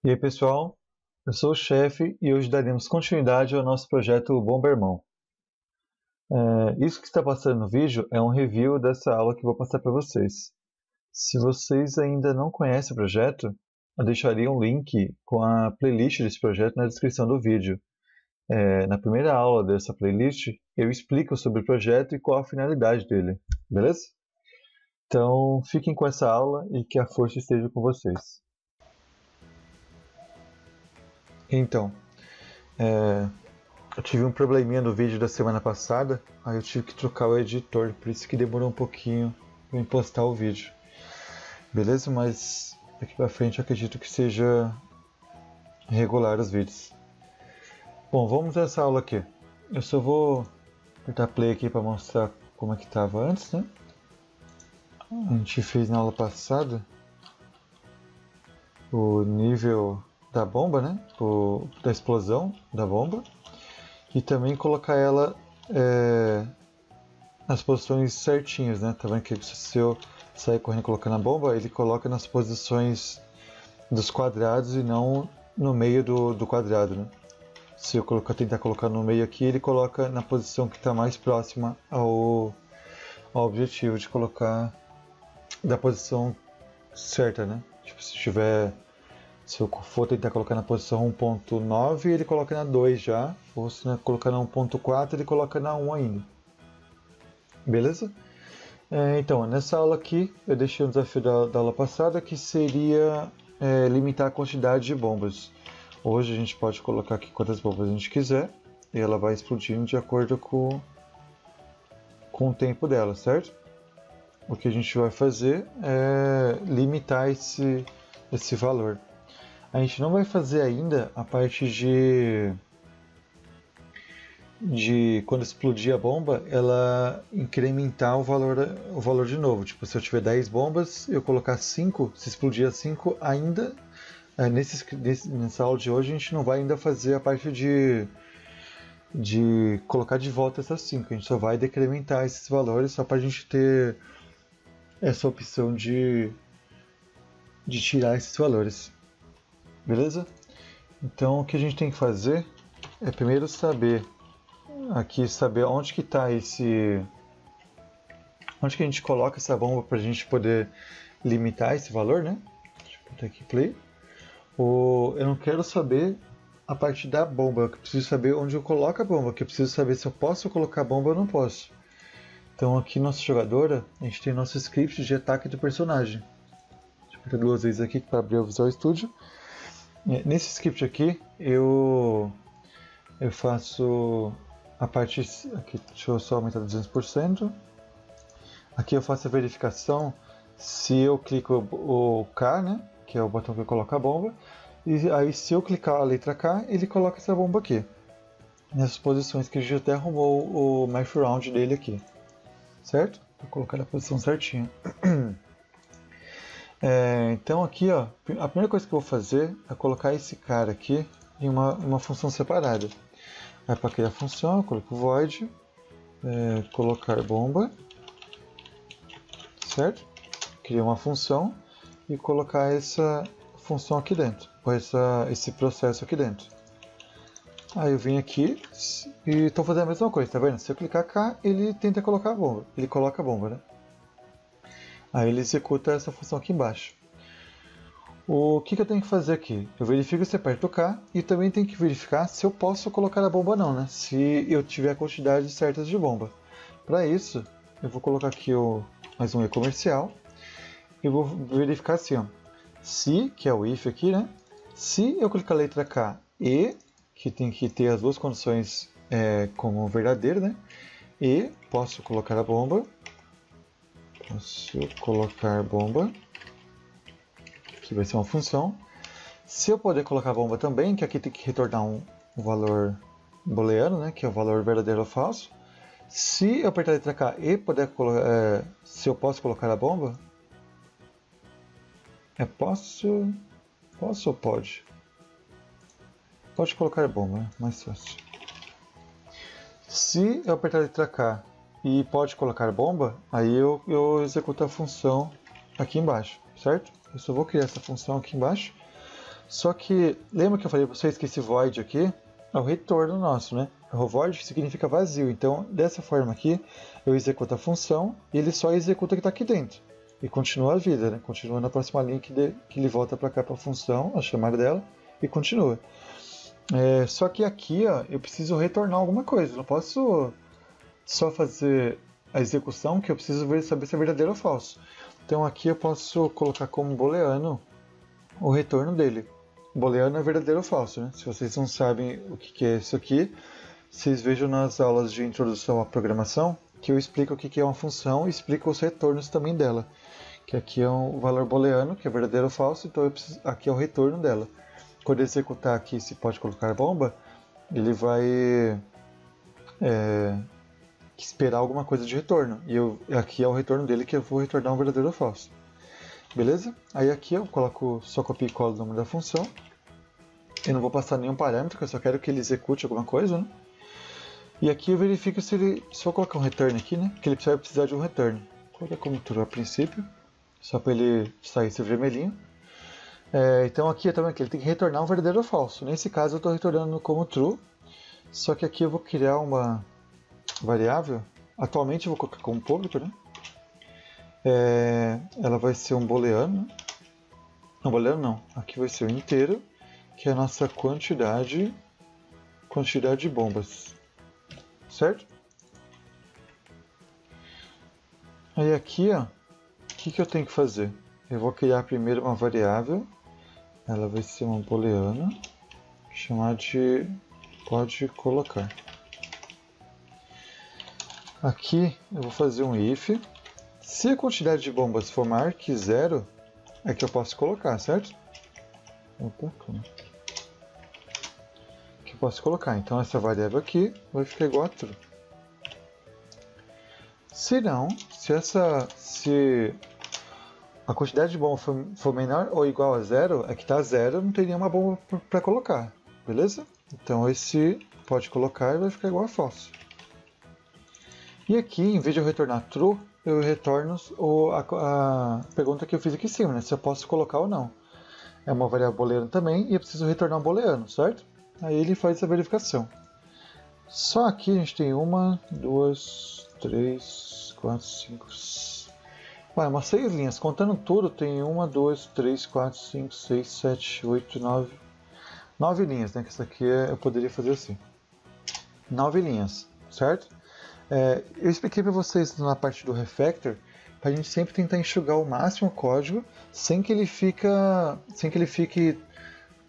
E aí, pessoal, eu sou o chefe e hoje daremos continuidade ao nosso projeto Bombermão. Isso que está passando no vídeo é um review dessa aula que vou passar para vocês. Se vocês ainda não conhecem o projeto, eu deixaria um link com a playlist desse projeto na descrição do vídeo. Na primeira aula dessa playlist, eu explico sobre o projeto e qual a finalidade dele, beleza? Então, fiquem com essa aula e que a força esteja com vocês. Então, eu tive um probleminha no vídeo da semana passada, aí eu tive que trocar o editor, por isso que demorou um pouquinho para postar o vídeo. Beleza? Mas daqui pra frente eu acredito que seja regular os vídeos. Bom, vamos nessa aula aqui. Eu só vou apertar play aqui para mostrar como é que estava antes, né? A gente fez na aula passada o nível da bomba, né? Da explosão da bomba. E também colocar ela nas posições certinhas, né? Tá vendo que se eu sair correndo colocando a bomba, ele coloca nas posições dos quadrados e não no meio do quadrado, né? Se eu tentar colocar no meio aqui, ele coloca na posição que está mais próxima ao objetivo de colocar da posição certa, né? Tipo, se eu for tentar colocar na posição 1.9, ele coloca na 2 já, ou se eu colocar na 1.4, ele coloca na 1 ainda. Beleza? Então, nessa aula aqui, eu deixei um desafio da aula passada, que seria limitar a quantidade de bombas. Hoje a gente pode colocar aqui quantas bombas a gente quiser, e ela vai explodindo de acordo com o tempo dela, certo? O que a gente vai fazer é limitar esse valor. A gente não vai fazer ainda a parte de quando explodir a bomba, essa incrementar o valor de novo. Tipo, se eu tiver 10 bombas, eu colocar 5, se explodir as 5 ainda, nessa aula de hoje a gente não vai ainda fazer a parte de colocar de volta essas 5. A gente só vai decrementar esses valores só para a gente ter essa opção de tirar esses valores. Beleza? Então o que a gente tem que fazer é primeiro saber onde que está onde que a gente coloca essa bomba para a gente poder limitar esse valor, né? Deixa eu botar aqui play. Eu não quero saber a parte da bomba, eu preciso saber onde eu coloco a bomba, que eu preciso saber se eu posso colocar a bomba ou não posso. Então aqui nossa jogadora, a gente tem nosso script de ataque do personagem. Deixa eu apertar 2 vezes aqui para abrir o Visual Studio. Nesse script aqui eu faço a parte aqui, deixa eu só aumentar 200%. Aqui eu faço a verificação se eu clico o K, né, que é o botão que eu coloco a bomba, e aí se eu clicar a letra K, ele coloca essa bomba aqui, nessas posições que a gente até arrumou o math round dele aqui, certo? Vou colocar na posição certinha. Então aqui, ó, a primeira coisa que eu vou fazer é colocar esse cara aqui em uma função separada. Aí para criar a função, eu coloco void, colocar bomba, certo? Criar uma função e colocar essa função aqui dentro, ou esse processo aqui dentro. Aí eu vim aqui e estou fazendo a mesma coisa, tá vendo? Se eu clicar cá, ele tenta colocar a bomba, ele coloca a bomba, né? Aí ele executa essa função aqui embaixo. O que eu tenho que fazer aqui? Eu verifico se aperto K e também tenho que verificar se eu posso colocar a bomba ou não, né? Se eu tiver a quantidade certa de bomba. Para isso, eu vou colocar aqui mais um E comercial e vou verificar assim, ó. Se, que é o if aqui, né? Se eu clicar a letra K e, que tem que ter as duas condições como verdadeiro, né? E posso colocar a bomba. Posso colocar bomba. Que vai ser uma função. Se eu puder colocar a bomba também, que aqui tem que retornar um valor booleano, né, que é o valor verdadeiro ou falso. Se eu apertar a letra K e puder se eu posso colocar a bomba, posso ou pode? Pode colocar a bomba, né? Mais fácil. Se eu apertar a letra K e pode colocar a bomba, aí eu executo a função aqui embaixo, certo? Eu só vou criar essa função aqui embaixo. Só que, lembra que eu falei para vocês que esse void aqui é o retorno nosso, né? O void significa vazio, então dessa forma aqui eu executo a função e ele só executa o que está aqui dentro. E continua a vida, né? Continua na próxima linha que ele volta para cá para a função, a chamada dela, e continua. Só que aqui ó, eu preciso retornar alguma coisa, eu não posso só fazer a execução, que eu preciso saber se é verdadeiro ou falso. Então aqui eu posso colocar como booleano o retorno dele. Booleano é verdadeiro ou falso, né? Se vocês não sabem o que é isso aqui, vocês vejam nas aulas de introdução à programação, que eu explico o que é uma função e explico os retornos também dela. Que aqui é um valor booleano, que é verdadeiro ou falso, então aqui é o retorno dela. Quando eu executar aqui se pode colocar bomba, ele vai esperar alguma coisa de retorno. E aqui é o retorno dele que eu vou retornar um verdadeiro ou falso. Beleza? Aí aqui eu coloco, só copio e colo o nome da função. Eu não vou passar nenhum parâmetro, eu só quero que ele execute alguma coisa, né? E aqui eu verifico se eu colocar um return aqui, né? Que ele vai precisar de um return. Vou colocar como true a princípio, só para ele sair esse vermelhinho. Então aqui também ele tem que retornar um verdadeiro ou falso. Nesse caso eu estou retornando como true, só que aqui eu vou criar uma variável. Atualmente eu vou colocar como público, né? Ela vai ser um booleano. Não, booleano não. Aqui vai ser o inteiro, que é a nossa quantidade de bombas. Certo? Aí aqui, ó, o que eu tenho que fazer? Eu vou criar primeiro uma variável. Ela vai ser uma booleana, chamar de pode colocar. Aqui eu vou fazer um if. Se a quantidade de bombas for maior que 0, é que eu posso colocar, certo? Opa, calma. Que eu posso colocar. Então essa variável aqui vai ficar igual a true. Se não, se a quantidade de bomba for menor ou igual a 0, é que está 0, não tem nenhuma bomba para colocar, beleza? Então esse pode colocar e vai ficar igual a false. E aqui, em vez de eu retornar true, eu retorno a pergunta que eu fiz aqui em cima, né? Se eu posso colocar ou não. É uma variável booleana também e eu preciso retornar um booleano, certo? Aí ele faz essa verificação. Só aqui a gente tem 1, 2, 3, 4, 5... umas 6 linhas. Contando tudo, tem 1, 2, 3, 4, 5, 6, 7, 8, 9... 9 linhas, né? Que isso aqui eu poderia fazer assim. 9 linhas, certo? Eu expliquei para vocês na parte do refactor, para a gente sempre tentar enxugar ao máximo o código, sem que ele fique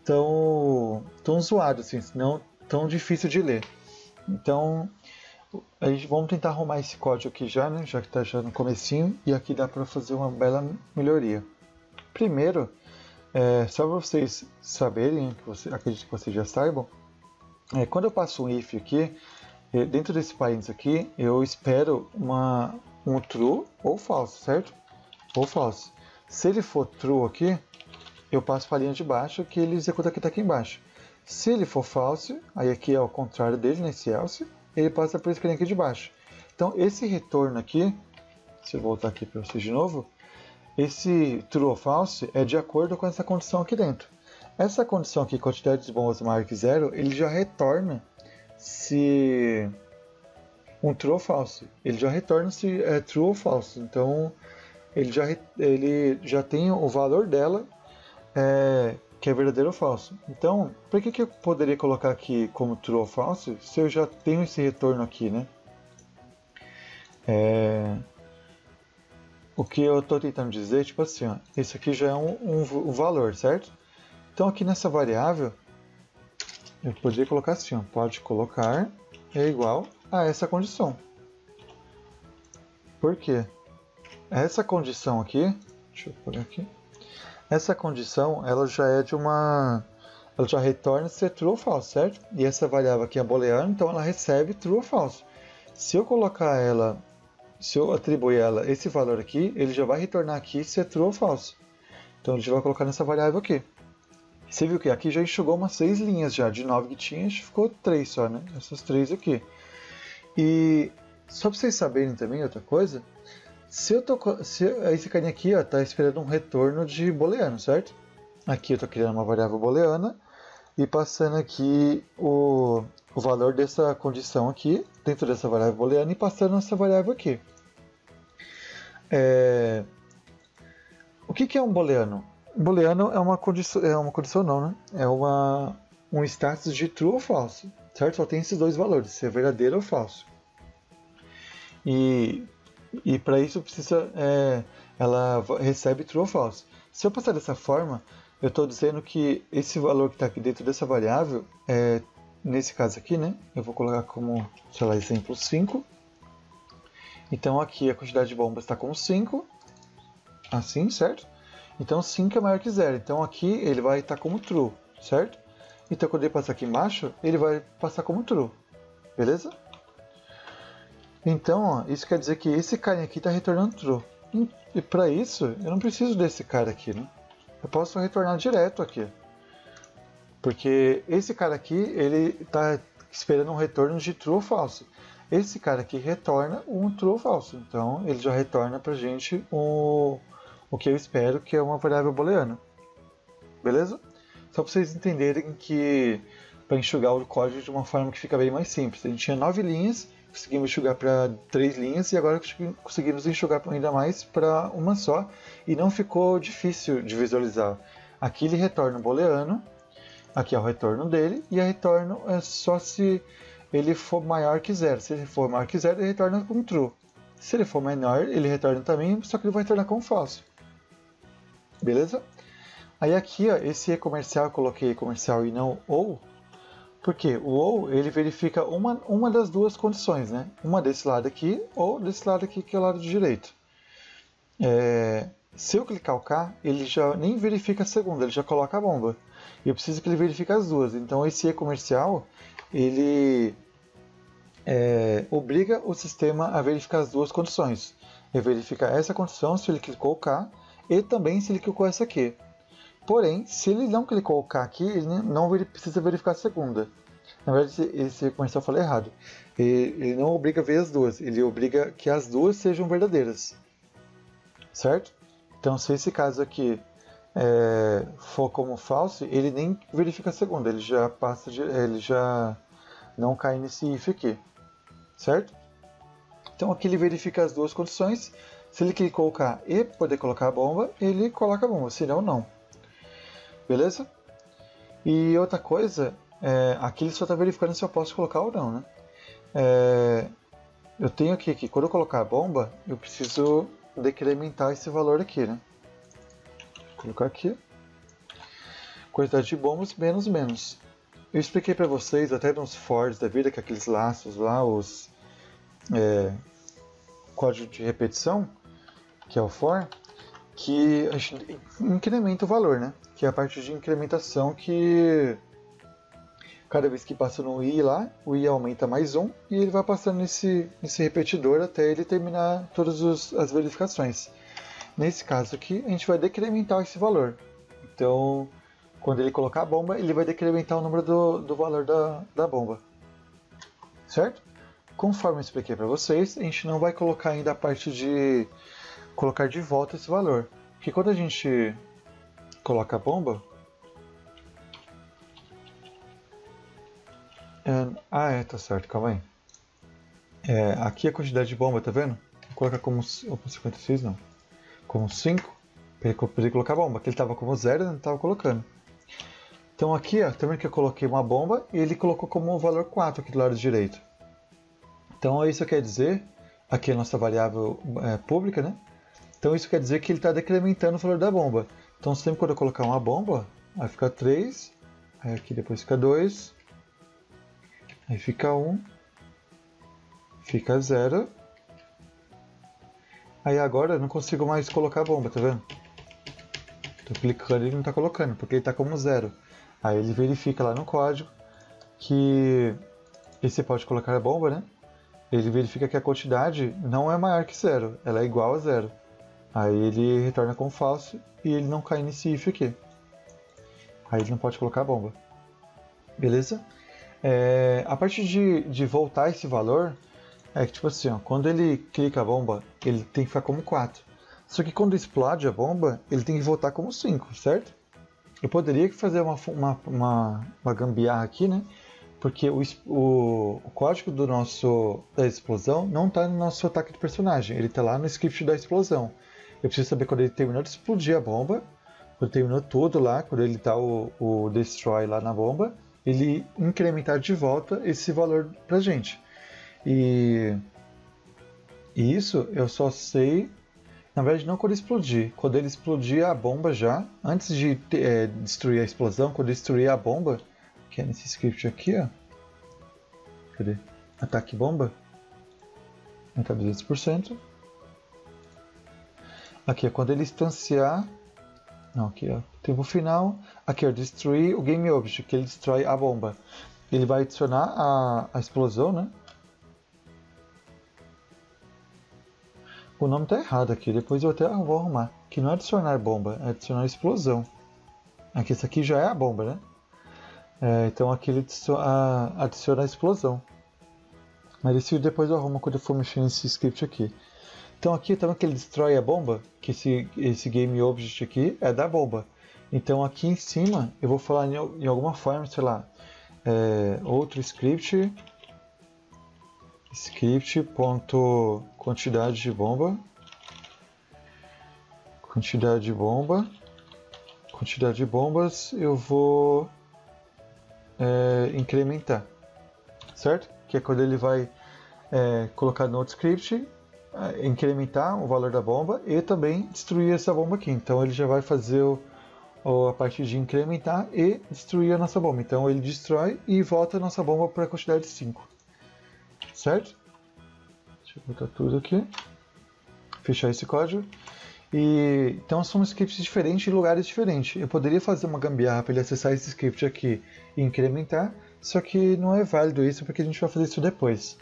tão zoado, assim, não tão difícil de ler. Então, vamos tentar arrumar esse código aqui já, né, já que está já no comecinho, e aqui dá para fazer uma bela melhoria. Primeiro, só para vocês saberem, acredito que vocês já saibam, quando eu passo um if aqui, dentro desse parênteses aqui, eu espero um true ou false, certo? Ou false. Se ele for true aqui, eu passo para a linha de baixo, que ele executa o que está aqui embaixo. Se ele for false, aí aqui é o contrário dele, nesse else, ele passa para esse carinha aqui de baixo. Então, esse retorno aqui, se eu voltar aqui para vocês de novo, esse true ou false é de acordo com essa condição aqui dentro. Essa condição aqui, quantidade de bombas maior que 0, ele já retorna se um true ou false. Ele já retorna se é true ou false. Então, ele já tem o valor dela, que é verdadeiro ou falso. Então, por que eu poderia colocar aqui como true ou false se eu já tenho esse retorno aqui, né? O que eu estou tentando dizer, tipo assim, ó, esse aqui já é um valor, certo? Então, aqui nessa variável, eu poderia colocar assim, ó, pode colocar é igual a essa condição. Por quê? Essa condição aqui, deixa eu pôr aqui, essa condição, ela já é ela já retorna se é true ou false, certo? E essa variável aqui é booleana, então ela recebe true ou false. Se eu colocar ela, se eu atribuir ela esse valor aqui, ele já vai retornar aqui se é true ou false. Então ele já vai colocar nessa variável aqui. Você viu que aqui já enxugou umas 6 linhas já, de 9 que tinha, ficou 3 só, né? Essas 3 aqui. E só para vocês saberem também outra coisa, esse carinha aqui está esperando um retorno de booleano, certo? Aqui eu estou criando uma variável booleana e passando aqui o valor dessa condição aqui, dentro dessa variável booleana, e passando essa variável aqui. O que é um booleano? Um booleano é uma condição não, né? É um status de true ou false, certo? Só tem esses dois valores, se é verdadeiro ou falso. E para isso precisa, ela recebe true ou false. Se eu passar dessa forma, eu estou dizendo que esse valor que está aqui dentro dessa variável, nesse caso aqui, né? Eu vou colocar como, sei lá, exemplo 5. Então aqui a quantidade de bombas está como 5, assim, certo? Então 5 é maior que 0, então aqui ele vai estar como true, certo? Então quando ele passar aqui embaixo, ele vai passar como true, beleza? Então, ó, isso quer dizer que esse cara aqui está retornando true. E para isso, eu não preciso desse cara aqui, né? Eu posso retornar direto aqui. Porque esse cara aqui, ele está esperando um retorno de true ou falso. Esse cara aqui retorna um true ou falso. Então, ele já retorna para a gente o que eu espero, que é uma variável booleana. Beleza? Só para vocês entenderem que, para enxugar o código de uma forma que fica bem mais simples. A gente tinha 9 linhas, conseguimos enxugar para 3 linhas e agora conseguimos enxugar ainda mais para uma só. E não ficou difícil de visualizar. Aqui ele retorna um booleano. Aqui é o retorno dele, e a retorno é só se ele for maior que 0. Se ele for maior que 0, ele retorna como true. Se ele for menor, ele retorna também, só que ele vai retornar como falso. Beleza? Aí aqui, ó, esse e comercial, eu coloquei comercial e não ou, porque o ou ele verifica uma das duas condições, né? Uma desse lado aqui, ou desse lado aqui, que é o lado direito. Se eu clicar o K, ele já nem verifica a segunda, ele já coloca a bomba. E eu preciso que ele verifique as duas. Então esse E comercial, ele obriga o sistema a verificar as duas condições. Ele verifica essa condição se ele clicou o K e também se ele clicou essa aqui. Porém, se ele não clicou o K aqui, ele não precisa verificar a segunda. Na verdade, esse comercial eu falei errado. Ele não obriga a ver as duas, ele obriga que as duas sejam verdadeiras. Certo? Então, se esse caso aqui for como falso, ele nem verifica a segunda, ele já não cai nesse if aqui, certo? Então aqui ele verifica as duas condições. Se ele clicou o K e poder colocar a bomba, ele coloca a bomba, senão não. Beleza? E outra coisa, aqui ele só está verificando se eu posso colocar ou não, né? Eu tenho aqui que quando eu colocar a bomba, eu preciso decrementar esse valor aqui, né? Vou colocar aqui. Quantidade de bombas menos menos. Eu expliquei para vocês, até nos fors da vida, que aqueles laços lá, os código de repetição, que é o for, que a gente incrementa o valor, né? Que é a parte de incrementação que cada vez que passa no i lá, o i aumenta mais 1 e ele vai passando nesse repetidor até ele terminar todas as verificações. Nesse caso aqui, a gente vai decrementar esse valor. Então, quando ele colocar a bomba, ele vai decrementar o número do valor da bomba. Certo? Conforme eu expliquei para vocês, a gente não vai colocar ainda a parte de colocar de volta esse valor. Porque quando a gente coloca a bomba... tá certo, calma aí. Aqui a quantidade de bomba, tá vendo? Vou colocar como... Opa, 56 não. Como 5, para ele colocar a bomba. Aqui ele estava como 0 e não estava colocando. Então aqui, ó, tá vendo que eu coloquei uma bomba e ele colocou como valor 4 aqui do lado direito. Então isso quer dizer, aqui é a nossa variável pública, né? Então isso quer dizer que ele está decrementando o valor da bomba. Então sempre quando eu colocar uma bomba, aí fica 3, aí aqui depois fica 2, aí fica 1, fica 0. Aí agora eu não consigo mais colocar a bomba, tá vendo? Tô clicando e ele não tá colocando, porque ele tá como 0. Aí ele verifica lá no código que você pode colocar a bomba, né? Ele verifica que a quantidade não é maior que 0, ela é igual a 0. Aí ele retorna como falso e ele não cai nesse if aqui. Aí ele não pode colocar a bomba. Beleza? A parte de voltar esse valor, é que tipo assim, ó, quando ele clica a bomba, ele tem que ficar como 4. Só que quando explode a bomba, ele tem que voltar como 5, certo? Eu poderia fazer uma gambiarra aqui, né? Porque o código da explosão não está no nosso ataque de personagem, ele está lá no script da explosão. Eu preciso saber quando ele terminou de explodir a bomba, quando terminou tudo lá, quando ele está o destroy lá na bomba, ele incrementar de volta esse valor pra gente. E isso eu só sei, na verdade não quando explodir. Quando ele explodir a bomba já, antes de destruir a explosão, quando destruir a bomba, que é nesse script aqui, ó. Cadê? Ataque bomba. Aumentar 200%. Aqui é quando ele instanciar. Não, aqui ó. Tempo final. Aqui ó, destruir o game object, que ele destrói a bomba. Ele vai adicionar a explosão, né? O nome tá errado aqui, depois eu até vou arrumar. Que não é adicionar bomba, é adicionar explosão. Aqui, isso aqui já é a bomba, né? Então aqui ele adiciona a explosão. Mas isso depois eu arrumo quando eu for mexer nesse script aqui. Então aqui tá vendo que ele destrói a bomba, que esse game object aqui é da bomba. Então aqui em cima eu vou falar em alguma forma, sei lá, outro script quantidade de bomba, quantidade de bombas eu vou incrementar, certo? Que é quando ele vai colocar no outro script, incrementar o valor da bomba e também destruir essa bomba aqui. Então ele já vai fazer a parte de incrementar e destruir a nossa bomba. Então ele destrói e volta a nossa bomba para a quantidade 5. Certo? Deixa eu botar tudo aqui. Fechar esse código. Então são scripts diferentes em lugares diferentes. Eu poderia fazer uma gambiarra para ele acessar esse script aqui e incrementar, só que não é válido isso porque a gente vai fazer isso depois.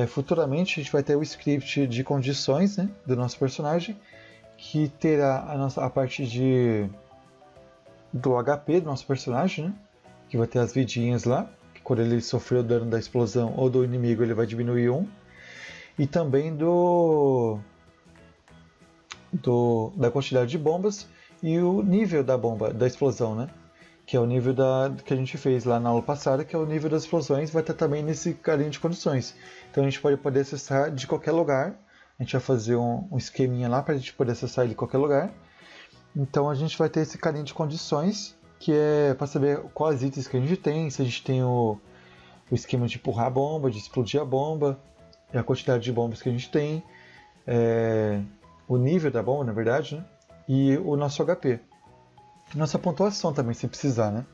Futuramente a gente vai ter o script de condições, né, do nosso personagem, que terá a parte do HP do nosso personagem, né, que vai ter as vidinhas lá, que quando ele sofreu o dano da explosão ou do inimigo ele vai diminuir 1. E também da quantidade de bombas e o nível da bomba, da explosão, né? Que é o nível que a gente fez lá na aula passada, que é o nível das explosões, vai estar também nesse carinho de condições. Então a gente pode poder acessar de qualquer lugar. A gente vai fazer um esqueminha lá para a gente poder acessar ele de qualquer lugar. Então a gente vai ter esse carinho de condições, que é para saber quais itens que a gente tem, se a gente tem o esquema de empurrar a bomba, de explodir a bomba, a quantidade de bombas que a gente tem, o nível da bomba, na verdade, né? E o nosso HP. Nossa pontuação também, se precisar, né?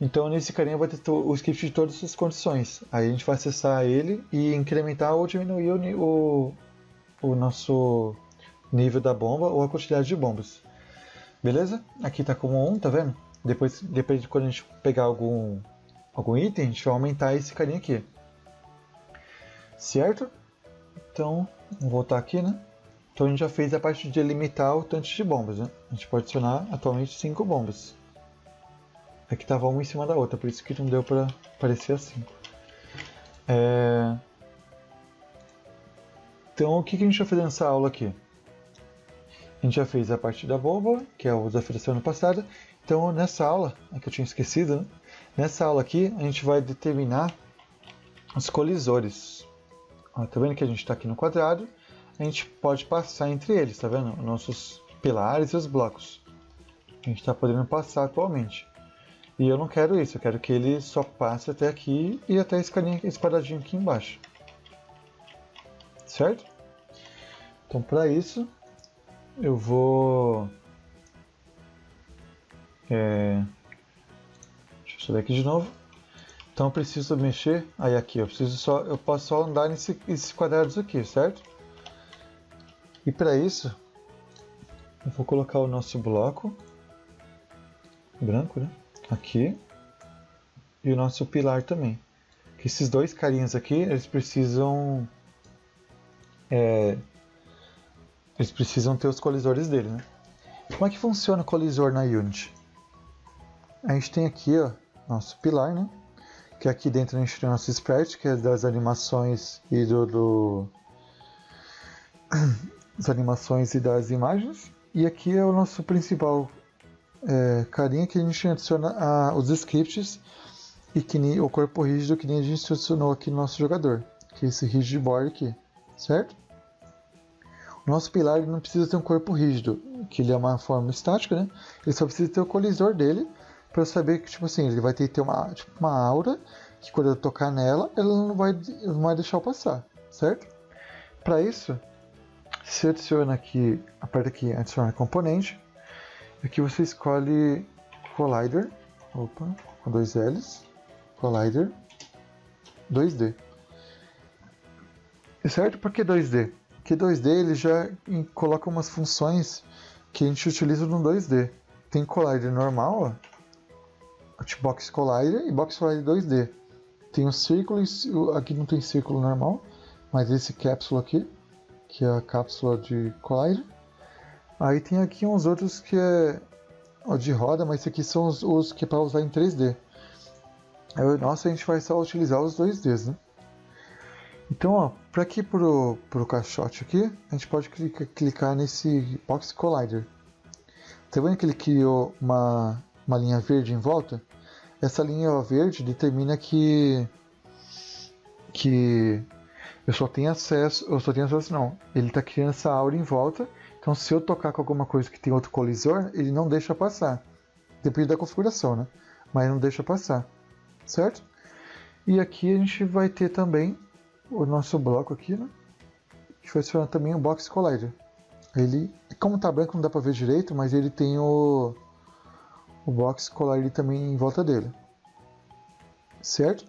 Então nesse carinha vai ter o script de todas as condições. Aí a gente vai acessar ele e incrementar ou diminuir o nosso nível da bomba ou a quantidade de bombas. Beleza? Aqui tá como 1, tá vendo? Depois de quando a gente pegar algum item, a gente vai aumentar esse carinha aqui. Certo? Então, vamos voltar aqui, né? Então a gente já fez a parte de limitar o tanto de bombas, né? A gente pode adicionar atualmente 5 bombas. Aqui estava uma em cima da outra, por isso que não deu para aparecer assim. Então o que a gente vai fazer nessa aula aqui? A gente já fez a parte da bomba, que é o desafio da semana passada. Então nessa aula, que eu tinha esquecido, né? Nessa aula aqui a gente vai determinar os colisores. Ó, tá vendo que a gente está aqui no quadrado? A gente pode passar entre eles, tá vendo? Os nossos pilares e os blocos. A gente está podendo passar atualmente. E eu não quero isso, eu quero que ele só passe até aqui e até esse quadradinho aqui embaixo. Certo? Então para isso, eu vou... Deixa eu subir aqui de novo. Então eu preciso mexer... Aí aqui, eu posso só andar nesses quadrados aqui, certo? E para isso, eu vou colocar o nosso bloco branco, né? Aqui. E o nosso pilar também. Que esses dois carinhas aqui, eles precisam ter os colisores dele, né? Como é que funciona o colisor na Unity? A gente tem aqui, ó, nosso pilar, né? Que aqui dentro a gente tem o nosso sprite, que é das animações e das animações e das imagens. E aqui é o nosso principal carinha que a gente adiciona os scripts e que nem o corpo rígido que nem a gente adicionou aqui no nosso jogador, que é esse rigid board aqui, certo? O nosso pilar ele não precisa ter um corpo rígido, que ele é uma forma estática, né? Ele só precisa ter o colisor dele para eu saber que, tipo assim, ele vai ter uma aura que quando eu tocar nela, ela não vai deixar eu passar, certo? Para isso, você adiciona aqui, aperta aqui adicionar componente, aqui você escolhe Collider, com 2 L's, Collider 2D. Certo? Por que 2D? Porque 2D ele já coloca umas funções que a gente utiliza no 2D. Tem Collider normal, ó, tipo Box Collider e Box Collider 2D. Tem um círculo, aqui não tem círculo normal, mas esse cápsula aqui, que é a cápsula de Collider. Aí tem aqui uns outros que é de roda, mas esses aqui são os que é para usar em 3D. Nossa, a gente vai só utilizar os 2Ds, né? Então, ó, para aqui pro caixote aqui, a gente pode clicar nesse Box Collider. Tá vendo que ele criou uma linha verde em volta? Essa linha verde determina que eu só tenho acesso não, ele está criando essa aura em volta, então se eu tocar com alguma coisa que tem outro colisor, ele não deixa passar. Depende da configuração, né? Mas não deixa passar, certo? E aqui a gente vai ter também o nosso bloco aqui, né? A gente vai adicionar também o Box Collider. Ele, como tá branco não dá para ver direito, mas ele tem o Box Collider também em volta dele, certo?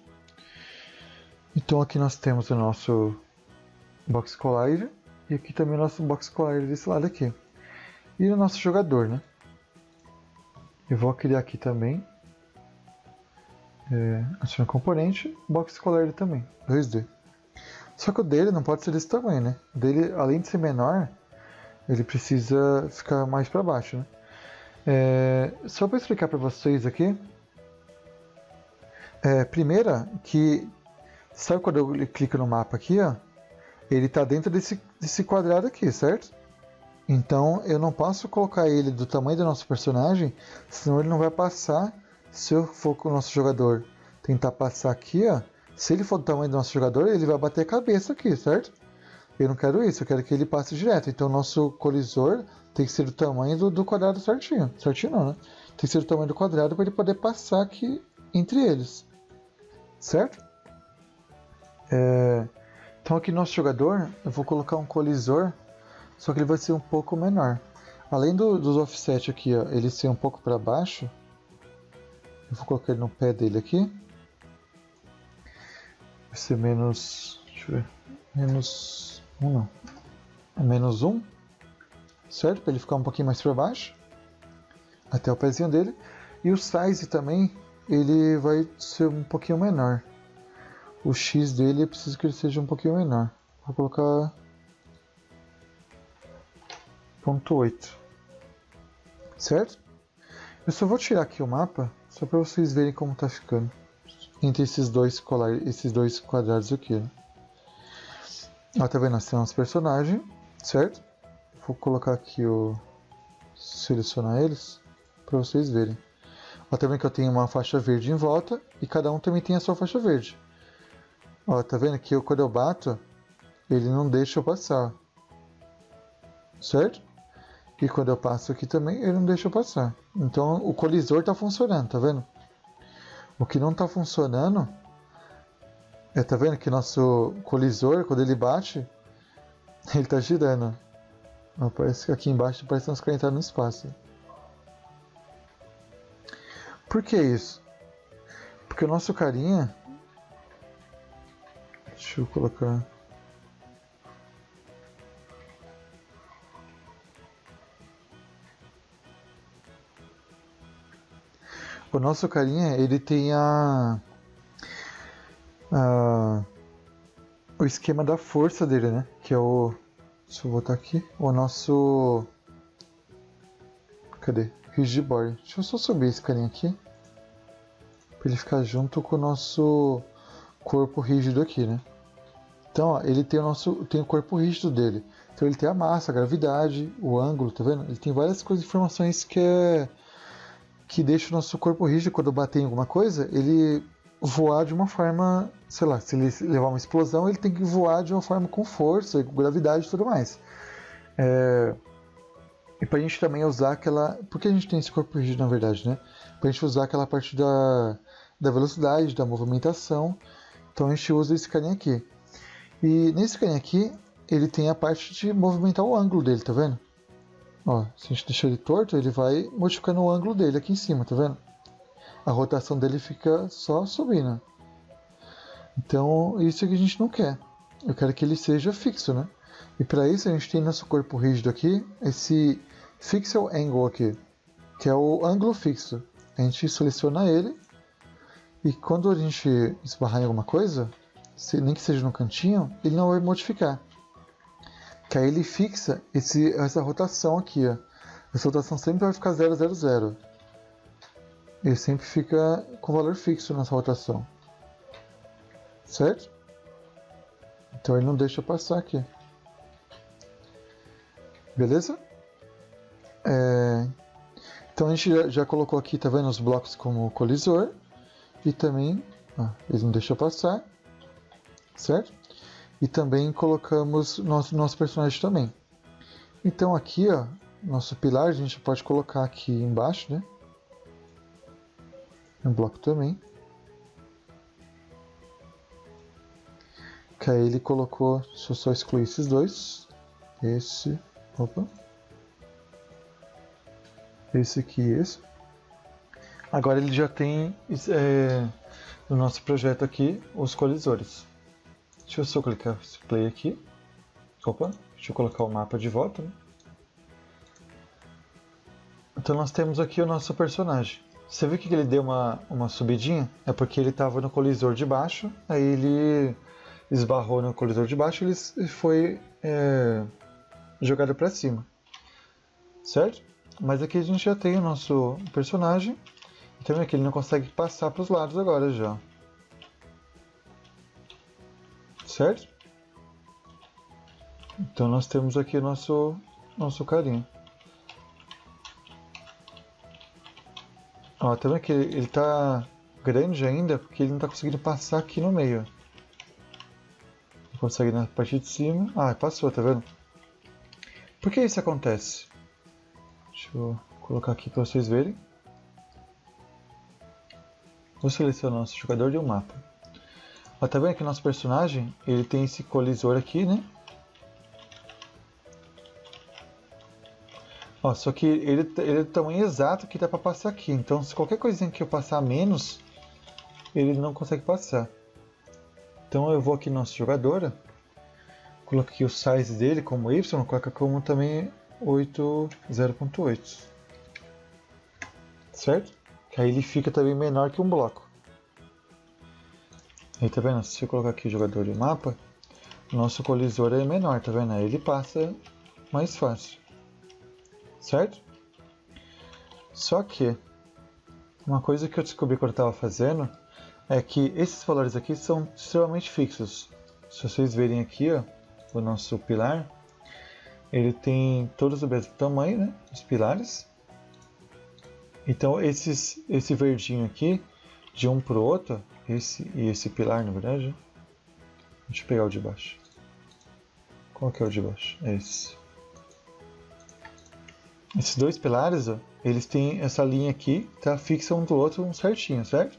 Então aqui nós temos o nosso Box Collider e aqui também o nosso Box Collider desse lado aqui. E o nosso jogador, né? Eu vou criar aqui também adicionar componente, Box Collider também, 2D. Só que o dele não pode ser desse tamanho, né? O dele, além de ser menor, ele precisa ficar mais para baixo, né? Só para explicar para vocês aqui. Primeira, que sabe quando eu clico no mapa aqui, ó? Ele está dentro desse quadrado aqui, certo? Então eu não posso colocar ele do tamanho do nosso personagem, senão ele não vai passar. Se eu for com o nosso jogador tentar passar aqui, ó, se ele for do tamanho do nosso jogador, ele vai bater a cabeça aqui, certo? Eu não quero isso, eu quero que ele passe direto. Então o nosso colisor tem que ser do tamanho do quadrado certinho. Certinho não, né? Tem que ser do tamanho do quadrado para ele poder passar aqui entre eles, certo? Então aqui no nosso jogador, eu vou colocar um colisor, só que ele vai ser um pouco menor. Além dos offset aqui, ó, ele ser um pouco para baixo, eu vou colocar ele no pé dele aqui. Vai ser menos... deixa eu ver... menos 1 não. Menos 1, certo? Para ele ficar um pouquinho mais para baixo, até o pezinho dele. E o size também, ele vai ser um pouquinho menor. O X dele eu preciso que ele seja um pouquinho menor. Vou colocar 0.8, certo? Eu só vou tirar aqui o mapa, só para vocês verem como está ficando entre esses dois quadrados aqui, né? Ó, tá vendo? Nós temos nosso personagem, certo? Vou colocar aqui selecionar eles para vocês verem. Ó, tá vendo que eu tenho uma faixa verde em volta e cada um também tem a sua faixa verde. Ó, tá vendo que quando eu bato, ele não deixa eu passar, certo? E quando eu passo aqui também, ele não deixa eu passar. Então o colisor tá funcionando, tá vendo? O que não tá funcionando tá vendo que nosso colisor, quando ele bate, ele tá girando. Ó, parece que aqui embaixo parece uns caras entrando no espaço. Por que isso? Porque o nosso carinha... Deixa eu colocar... O nosso carinha, ele tem o esquema da força dele, né? Que é o... Deixa eu voltar aqui. O nosso... Cadê? Rigid board. Deixa eu só subir esse carinha aqui. Pra ele ficar junto com o nosso corpo rígido aqui, né? Então, ó, ele tem o corpo rígido dele. Então ele tem a massa, a gravidade, o ângulo, tá vendo? Ele tem várias coisas, informações que que deixa o nosso corpo rígido quando bater em alguma coisa, ele voar de uma forma, sei lá, se ele levar uma explosão, ele tem que voar de uma forma com força, com gravidade e tudo mais. E pra gente também usar aquela... Por que a gente tem esse corpo rígido, na verdade, né? Pra gente usar aquela parte da velocidade, da movimentação. Então a gente usa esse carinha aqui. E nesse carinha aqui, ele tem a parte de movimentar o ângulo dele, tá vendo? Ó, se a gente deixar ele torto, ele vai modificando o ângulo dele aqui em cima, tá vendo? A rotação dele fica só subindo. Então, isso é que a gente não quer. Eu quero que ele seja fixo, né? E para isso a gente tem nosso corpo rígido aqui, esse Fixal Angle aqui, que é o ângulo fixo. A gente seleciona ele e quando a gente esbarrar em alguma coisa, nem que seja no cantinho, ele não vai modificar. Que aí ele fixa essa rotação aqui, ó. Essa rotação sempre vai ficar 0, 0, 0. Ele sempre fica com valor fixo nessa rotação. Certo? Então ele não deixa passar aqui. Beleza? Então a gente já colocou aqui, tá vendo, os blocos como colisor. E também, ele não deixa passar. Certo? E também colocamos nosso personagem também. Então aqui, ó, nosso pilar a gente pode colocar aqui embaixo, né? Um bloco também. Que aí ele colocou, deixa eu só excluir esses dois. Esse, opa. Esse aqui e esse. Agora ele já tem, no nosso projeto aqui, os colisores. Deixa eu só clicar esse play aqui. Opa, deixa eu colocar o mapa de volta, né? Então nós temos aqui o nosso personagem. Você viu que ele deu uma subidinha? É porque ele estava no colisor de baixo, aí ele esbarrou no colisor de baixo e ele foi jogado para cima. Certo? Mas aqui a gente já tem o nosso personagem. Então aqui ele não consegue passar para os lados agora já. Certo? Então nós temos aqui o nosso carinha. Ó, tá vendo que ele tá grande ainda porque ele não tá conseguindo passar aqui no meio. Não consegue na parte de cima. Ah, passou, tá vendo? Por que isso acontece? Deixa eu colocar aqui para vocês verem. Vou selecionar nosso jogador de um mapa. Ó, tá vendo que o nosso personagem ele tem esse colisor aqui, né? Ó, só que ele é do tamanho exato que dá para passar aqui. Então, se qualquer coisinha que eu passar menos, ele não consegue passar. Então, eu vou aqui no nosso jogador, coloco aqui o size dele como Y, coloca como também 0.8. Certo? Que aí ele fica também menor que um bloco. Aí tá vendo? Se eu colocar aqui o jogador de mapa, o nosso colisor é menor, tá vendo? Aí ele passa mais fácil. Certo? Só que uma coisa que eu descobri quando eu estava fazendo é que esses valores aqui são extremamente fixos. Se vocês verem aqui, ó, o nosso pilar, ele tem todos o mesmo tamanho, né? Os pilares. Então esse verdinho aqui, de um para o outro, esse pilar, na verdade. Deixa eu pegar o de baixo. Qual que é o de baixo? É esse. Esses dois pilares, ó, eles têm essa linha aqui, tá fixa um do outro certinho, certo?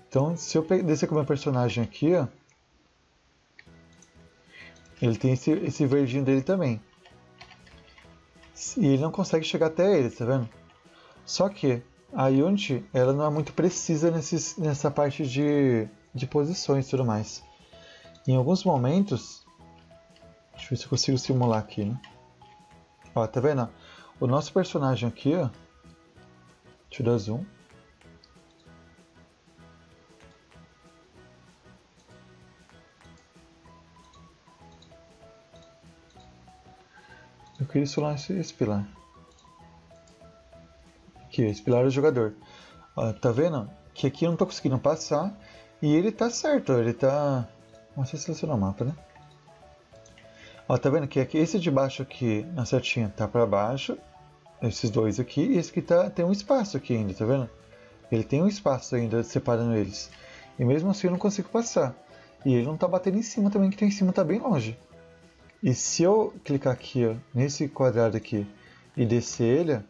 Então, se eu descer com o meu personagem aqui, ó, ele tem esse verdinho dele também. E ele não consegue chegar até ele, tá vendo? Só que a Unity, ela não é muito precisa nessa parte de posições e tudo mais. Em alguns momentos, deixa eu ver se eu consigo simular aqui, né? Ó, tá vendo? O nosso personagem aqui, ó, deixa eu dar zoom. Eu queria isolar esse pilar. Aqui, esse pilar é o jogador. Ó, tá vendo? Que aqui eu não tô conseguindo passar e ele tá certo, ele tá... Vamos selecionar o mapa, né? Ó, tá vendo que aqui, esse de baixo aqui na setinha tá para baixo esses dois aqui, e esse aqui tem um espaço aqui ainda, tá vendo? Ele tem um espaço ainda separando eles. E mesmo assim eu não consigo passar. E ele não está batendo em cima também, que tem em cima está bem longe. E se eu clicar aqui, ó, nesse quadrado aqui, e descer ele,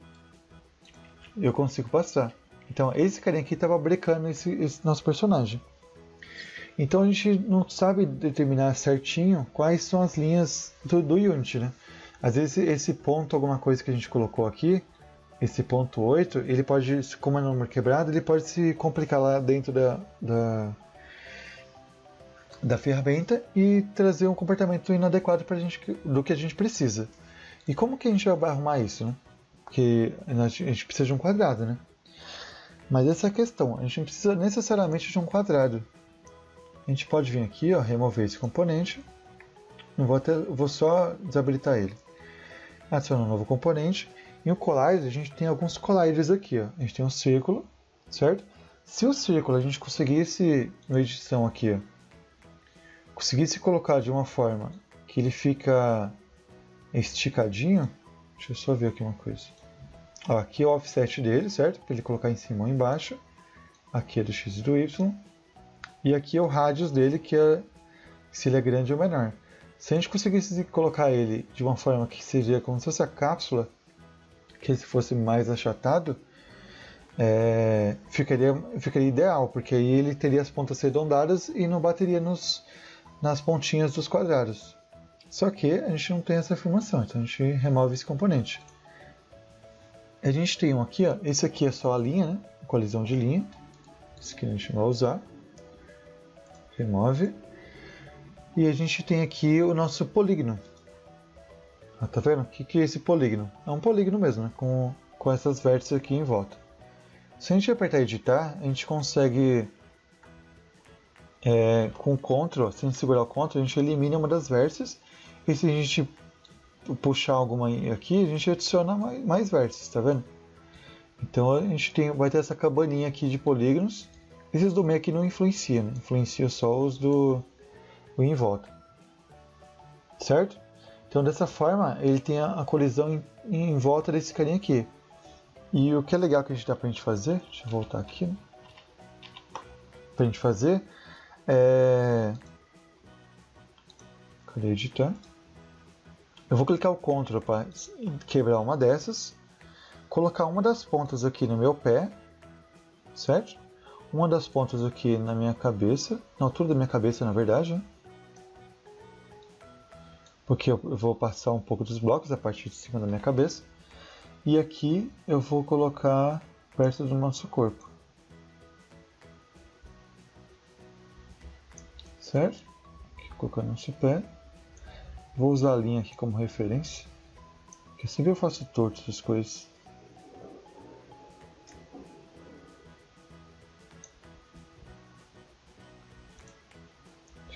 eu consigo passar. Então esse carinha aqui estava brecando esse nosso personagem. Então a gente não sabe determinar certinho quais são as linhas do Unity, né? Às vezes esse ponto, alguma coisa que a gente colocou aqui, esse ponto 8, ele pode, como é número quebrado, ele pode se complicar lá dentro da ferramenta e trazer um comportamento inadequado pra gente, do que a gente precisa. E como que a gente vai arrumar isso, né? Porque a gente precisa de um quadrado, né? Mas essa é a questão, a gente não precisa necessariamente de um quadrado. A gente pode vir aqui, ó, remover esse componente. Vou só desabilitar ele. Adicionar um novo componente. E o Collider, a gente tem alguns colliders aqui, ó. A gente tem um círculo, certo? Se o círculo a gente conseguisse, na edição aqui, ó, conseguisse colocar de uma forma que ele fica esticadinho, deixa eu só ver aqui uma coisa. Ó, aqui é o offset dele, certo? Para ele colocar em cima ou embaixo. Aqui é do x e do y. E aqui é o radius dele, que é se ele é grande ou menor. Se a gente conseguisse colocar ele de uma forma que seria como se fosse a cápsula, que ele fosse mais achatado, ficaria ideal, porque aí ele teria as pontas arredondadas e não bateria nas pontinhas dos quadrados. Só que a gente não tem essa informação, então a gente remove esse componente. A gente tem um aqui, ó, esse aqui é só a linha, né? Colisão de linha. Esse aqui a gente não vai usar. Remove. E a gente tem aqui o nosso polígono. Tá vendo? O que é esse polígono? É um polígono mesmo, né? Com essas vértices aqui em volta. Se a gente apertar editar, a gente consegue, com o Ctrl, se a gente segurar o Ctrl, a gente elimina uma das vértices. E se a gente puxar alguma aqui, a gente adiciona mais vértices, tá vendo? Então a gente vai ter essa cabaninha aqui de polígonos. Esses do meio aqui não influenciam, né? Influencia só os do em volta. Certo? Então dessa forma ele tem a colisão em volta desse carinha aqui. E o que é legal que a gente dá pra gente fazer, deixa eu voltar aqui, né? Pra gente fazer cadê editar? Eu vou clicar o Ctrl para quebrar uma dessas, colocar uma das pontas aqui no meu pé, certo? Uma das pontas aqui na minha cabeça, na altura da minha cabeça, na verdade, né? Porque eu vou passar um pouco dos blocos a partir de cima da minha cabeça. E aqui eu vou colocar perto do nosso corpo. Certo? Aqui, colocar nosso pé. Vou usar a linha aqui como referência. Porque sempre eu faço torto essas coisas.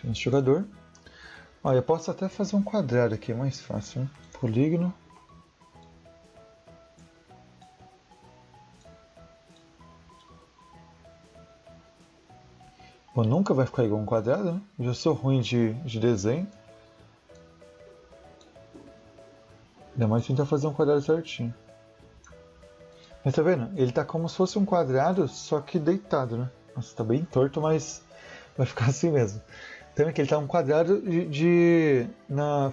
Nosso jogador. Olha, eu posso até fazer um quadrado aqui, é mais fácil, né? Polígono. Bom, nunca vai ficar igual um quadrado, né? Eu já sou ruim de desenho. Ainda mais tentar fazer um quadrado certinho. Mas tá vendo? Ele tá como se fosse um quadrado, só que deitado, né? Nossa, tá bem torto, mas vai ficar assim mesmo. Então é que ele tá um quadrado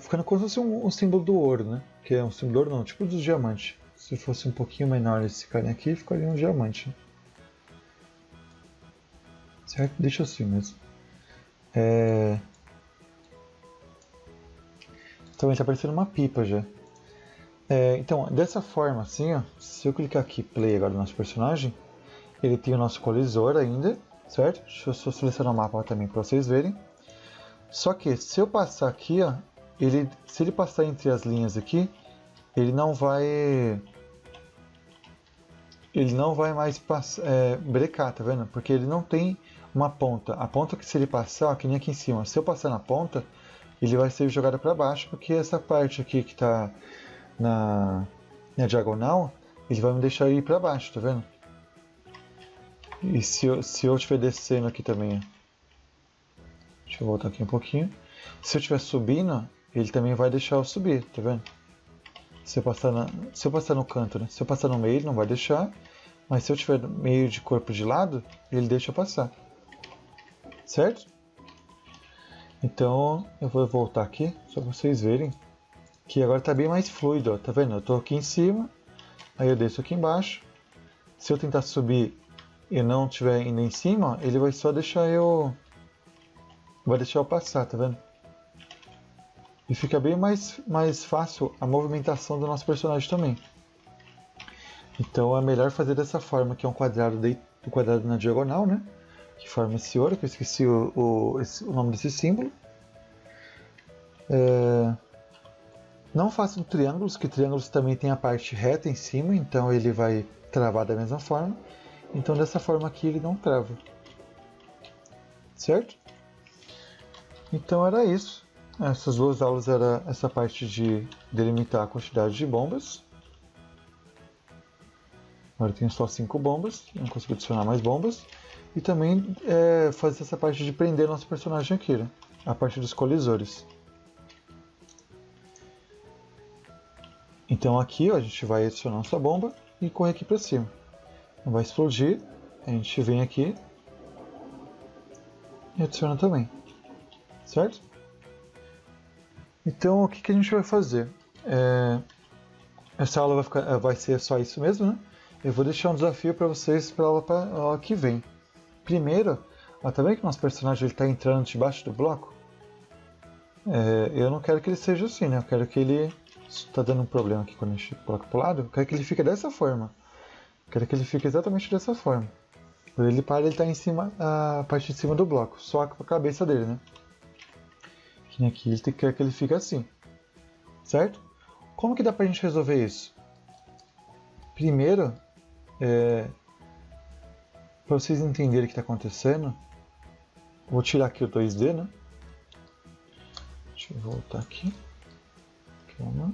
ficando como se fosse um símbolo do ouro, né? Que é um símbolo do ouro não, tipo dos diamantes. Se fosse um pouquinho menor esse carinha aqui, ficaria um diamante. Certo? Deixa assim mesmo. Então ele tá parecendo uma pipa já. Então, dessa forma assim, ó, se eu clicar aqui play agora do nosso personagem, ele tem o nosso colisor ainda, certo? Deixa eu só selecionar o mapa também para vocês verem. Só que se eu passar aqui, ó, se ele passar entre as linhas aqui, ele não vai mais brecar, tá vendo? Porque ele não tem uma ponta. A ponta que se ele passar, ó, que nem aqui em cima, se eu passar na ponta, ele vai ser jogado para baixo, porque essa parte aqui que está na diagonal, ele vai me deixar ir para baixo, tá vendo? E se eu estiver descendo aqui também, ó. Deixa eu voltar aqui um pouquinho. Se eu estiver subindo, ele também vai deixar eu subir, tá vendo? Se eu passar no canto, né? Se eu passar no meio, ele não vai deixar. Mas se eu tiver meio de corpo de lado, ele deixa passar. Certo? Então, eu vou voltar aqui, só para vocês verem. Que agora está bem mais fluido, ó. Tá vendo? Eu estou aqui em cima, aí eu desço aqui embaixo. Se eu tentar subir e não estiver indo em cima, ele vai só deixar eu... Vai deixar eu passar, tá vendo? E fica bem mais fácil a movimentação do nosso personagem também. Então é melhor fazer dessa forma, que é um quadrado, quadrado na diagonal, né? Que forma esse ouro, que eu esqueci o nome desse símbolo. Não façam triângulos, que triângulos também tem a parte reta em cima, então ele vai travar da mesma forma. Então dessa forma aqui ele não trava. Certo? Então era isso. Essas duas aulas era essa parte de delimitar a quantidade de bombas. Agora eu tenho só 5 bombas, não consigo adicionar mais bombas. E também fazer essa parte de prender nosso personagem aqui, né? A parte dos colisores. Então aqui ó, a gente vai adicionar nossa bomba e correr aqui para cima. Vai explodir, a gente vem aqui e adiciona também. Certo? Então o que a gente vai fazer? Essa aula vai ser só isso mesmo, né? Eu vou deixar um desafio para vocês para a aula que vem. Primeiro, tá vendo que nosso personagem está entrando debaixo do bloco? Eu não quero que ele seja assim, né? Eu quero que ele... Está dando um problema aqui quando a gente coloca para o lado. Eu quero que ele fique dessa forma. Eu quero que ele fique exatamente dessa forma. Quando ele para, ele está em cima, a parte de cima do bloco. Só com a cabeça dele, né? Aqui ele quer que ele fique assim. Certo? Como que dá pra gente resolver isso? Primeiro, para vocês entenderem o que está acontecendo, vou tirar aqui o 2D, né? Deixa eu voltar aqui. Calma.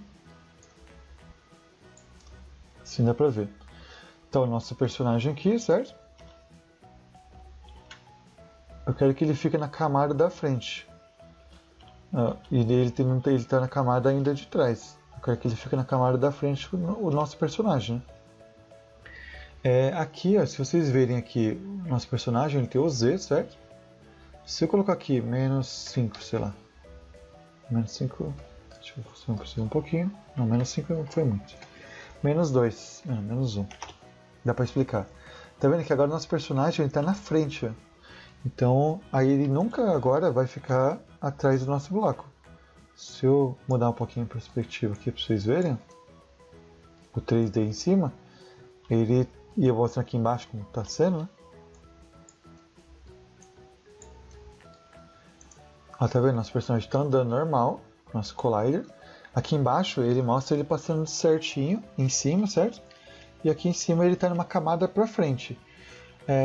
Assim dá pra ver. Então, o nosso personagem aqui, certo? Eu quero que ele fique na camada da frente. E ele está na camada ainda de trás. Eu quero que ele fique na camada da frente, o nosso personagem. Aqui, ó, se vocês verem aqui, o nosso personagem ele tem o Z, certo? Se eu colocar aqui menos 5, sei lá. Menos 5. Deixa eu conseguir um pouquinho. Não, menos 5 não foi muito. Menos 2. Menos 1. Dá pra explicar. Tá vendo que agora o nosso personagem está na frente, ó. Então, aí ele nunca agora vai ficar atrás do nosso bloco. Se eu mudar um pouquinho a perspectiva aqui para vocês verem, o 3D em cima, e eu vou mostrar aqui embaixo como está sendo, né? Tá vendo? Nosso personagem está andando normal, nosso collider. Aqui embaixo ele mostra ele passando certinho em cima, certo? E aqui em cima ele está numa camada para frente.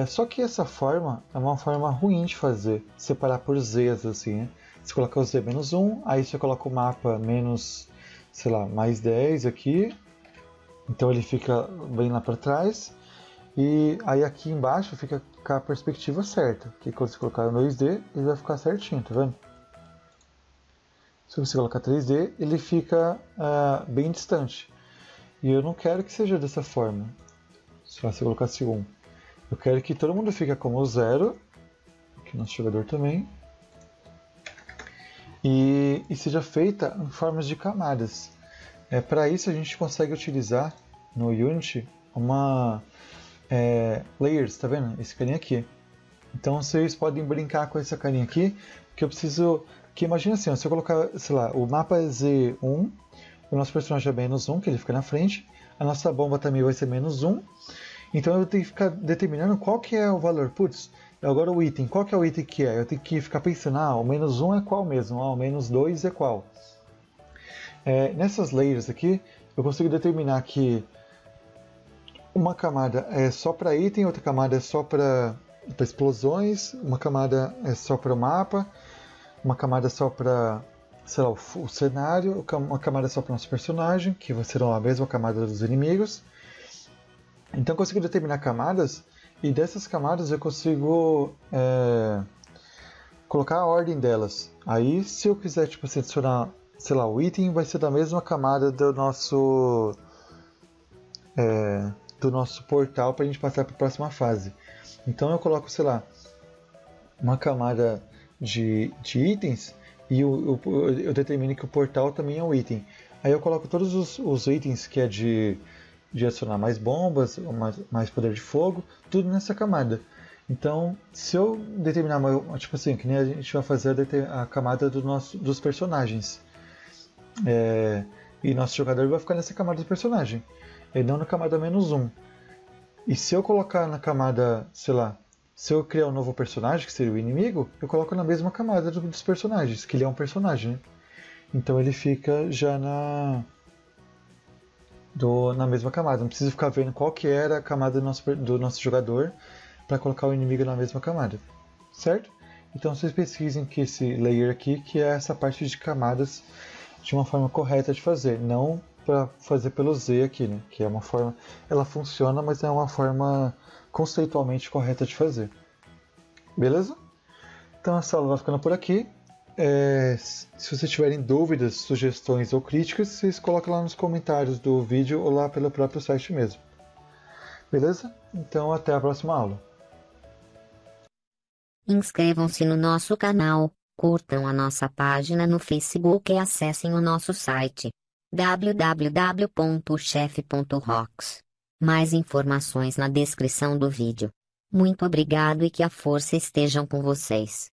Só que essa forma é uma forma ruim de fazer, separar por Z's assim, né? Você coloca o Z menos 1, aí você coloca o mapa menos, sei lá, mais 10 aqui, então ele fica bem lá para trás, e aí aqui embaixo fica com a perspectiva certa, que quando você colocar o 2D, ele vai ficar certinho, tá vendo? Se você colocar 3D, ele fica bem distante, e eu não quero que seja dessa forma, se você colocasse 1. Eu quero que todo mundo fique como 0, aqui nosso jogador também, e seja feita em formas de camadas. Para isso a gente consegue utilizar no Unity uma layers, tá vendo? Esse carinha aqui. Então vocês podem brincar com essa carinha aqui, que eu preciso... Que imagina assim, ó, se eu colocar, sei lá, o mapa é Z1, o nosso personagem é menos 1, que ele fica na frente, a nossa bomba também vai ser menos 1, então eu tenho que ficar determinando qual que é o valor. Putz, agora o item, qual que é o item que é? Eu tenho que ficar pensando, o menos 1 é qual mesmo? O menos 2 é qual? Nessas layers aqui, eu consigo determinar que uma camada é só para item, outra camada é só para explosões, uma camada é só para o mapa, uma camada é só para, sei lá, o cenário, uma camada é só para o nosso personagem, que serão a mesma camada dos inimigos. Então eu consigo determinar camadas, e dessas camadas eu consigo colocar a ordem delas. Aí se eu quiser tipo, adicionar sei lá, o item vai ser da mesma camada do nosso portal para a gente passar para a próxima fase. Então eu coloco, sei lá, uma camada de itens e eu determino que o portal também é um item. Aí eu coloco todos os itens que é de adicionar mais bombas, mais poder de fogo, tudo nessa camada. Então, se eu determinar, tipo assim, que nem a gente vai fazer a camada dos personagens, e nosso jogador vai ficar nessa camada do personagem, e não na camada -1. E se eu colocar na camada, sei lá, se eu criar um novo personagem, que seria o inimigo, eu coloco na mesma camada dos personagens, que ele é um personagem, né? Então ele fica já na mesma camada. Não precisa ficar vendo qual que era a camada do nosso jogador para colocar o inimigo na mesma camada, certo? Então vocês pesquisem que esse layer aqui, que é essa parte de camadas de uma forma correta de fazer, não para fazer pelo Z aqui, né? Que é uma forma, ela funciona, mas é uma forma conceitualmente correta de fazer. Beleza? Então essa aula vai ficando por aqui. Se vocês tiverem dúvidas, sugestões ou críticas, vocês colocam lá nos comentários do vídeo ou lá pelo próprio site mesmo. Beleza? Então até a próxima aula. Inscrevam-se no nosso canal, curtam a nossa página no Facebook e acessem o nosso site www.chef.rocks. Mais informações na descrição do vídeo. Muito obrigado e que a força esteja com vocês.